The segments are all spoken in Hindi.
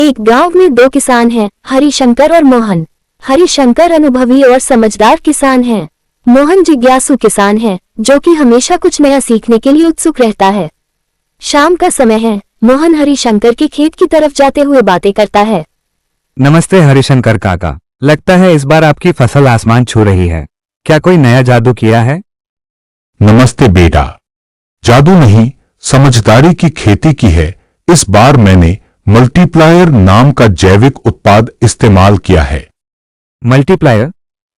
एक गांव में दो किसान हैं, हरिशंकर और मोहन। हरिशंकर अनुभवी और समझदार किसान हैं। मोहन जिज्ञासु किसान है, जो कि हमेशा कुछ नया सीखने के लिए उत्सुक रहता है। शाम का समय है। मोहन हरिशंकर के खेत की तरफ जाते हुए बातें करता है। नमस्ते हरिशंकर काका, लगता है इस बार आपकी फसल आसमान छू रही है। क्या कोई नया जादू किया है? नमस्ते बेटा। जादू नहीं, समझदारी की खेती की है। इस बार मैंने मल्टीप्लायर नाम का जैविक उत्पाद इस्तेमाल किया है। मल्टीप्लायर?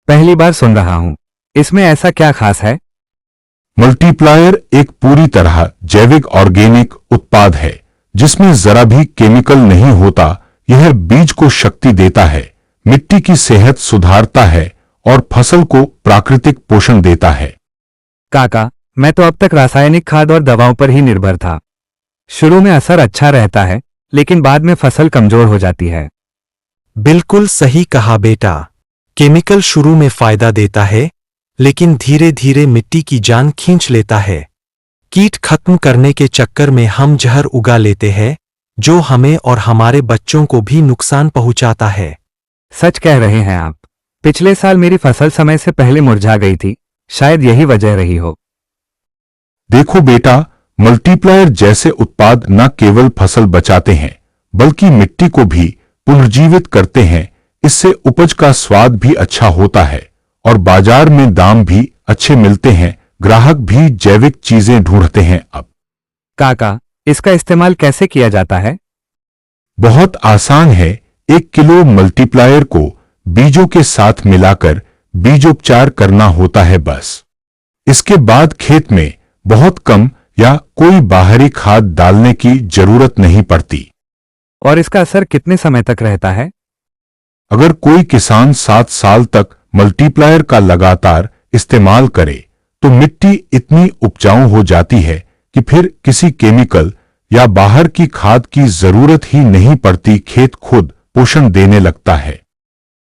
पहली बार सुन रहा हूं। इसमें ऐसा क्या खास है? मल्टीप्लायर एक पूरी तरह जैविक ऑर्गेनिक उत्पाद है, जिसमें जरा भी केमिकल नहीं होता। यह बीज को शक्ति देता है, मिट्टी की सेहत सुधारता है और फसल को प्राकृतिक पोषण देता है। काका, मैं तो अब तक रासायनिक खाद और दवाओं पर ही निर्भर था। शुरू में असर अच्छा रहता है, लेकिन बाद में फसल कमजोर हो जाती है। बिल्कुल सही कहा बेटा। केमिकल शुरू में फायदा देता है, लेकिन धीरे धीरे मिट्टी की जान खींच लेता है। कीट खत्म करने के चक्कर में हम जहर उगा लेते हैं, जो हमें और हमारे बच्चों को भी नुकसान पहुंचाता है। सच कह रहे हैं आप। पिछले साल मेरी फसल समय से पहले मुरझा गई थी। शायद यही वजह रही हो। देखो बेटा, मल्टीप्लायर जैसे उत्पाद न केवल फसल बचाते हैं, बल्कि मिट्टी को भी पुनर्जीवित करते हैं। इससे उपज का स्वाद भी अच्छा होता है और बाजार में दाम भी अच्छे मिलते हैं। ग्राहक भी जैविक चीजें ढूंढते हैं अब। काका, इसका इस्तेमाल कैसे किया जाता है? बहुत आसान है। 1 किलो मल्टीप्लायर को बीजों के साथ मिलाकर बीजोपचार करना होता है बस। इसके बाद खेत में बहुत कम या कोई बाहरी खाद डालने की जरूरत नहीं पड़ती। और इसका असर कितने समय तक रहता है? अगर कोई किसान 7 साल तक मल्टीप्लायर का लगातार इस्तेमाल करे, तो मिट्टी इतनी उपजाऊ हो जाती है कि फिर किसी केमिकल या बाहर की खाद की जरूरत ही नहीं पड़ती। खेत खुद पोषण देने लगता है।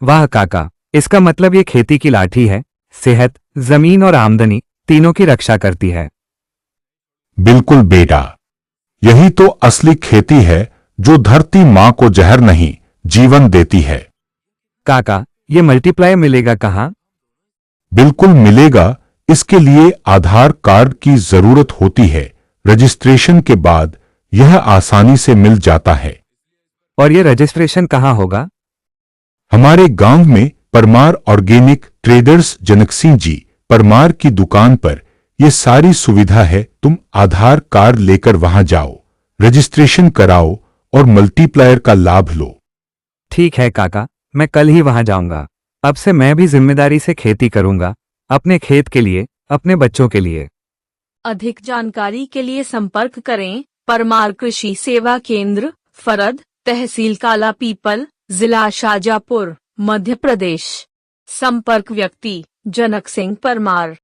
वाह काका, इसका मतलब ये खेती की लाठी है। सेहत, जमीन और आमदनी तीनों की रक्षा करती है। बिल्कुल बेटा, यही तो असली खेती है, जो धरती मां को जहर नहीं, जीवन देती है। काका, ये मल्टीप्लायर मिलेगा कहाँ? बिल्कुल मिलेगा। इसके लिए आधार कार्ड की जरूरत होती है। रजिस्ट्रेशन के बाद यह आसानी से मिल जाता है। और ये रजिस्ट्रेशन कहाँ होगा? हमारे गांव में परमार ऑर्गेनिक ट्रेडर्स जनक सिंह जी परमार की दुकान पर यह सारी सुविधा है। तुम आधार कार्ड लेकर वहां जाओ, रजिस्ट्रेशन कराओ और मल्टीप्लायर का लाभ लो। ठीक है काका, मैं कल ही वहां जाऊंगा। अब से मैं भी जिम्मेदारी से खेती करूंगा, अपने खेत के लिए, अपने बच्चों के लिए। अधिक जानकारी के लिए संपर्क करें परमार कृषि सेवा केंद्र, फरद, तहसील काला पीपल, जिला शाजापुर, मध्य प्रदेश। संपर्क व्यक्ति जनक सिंह परमार।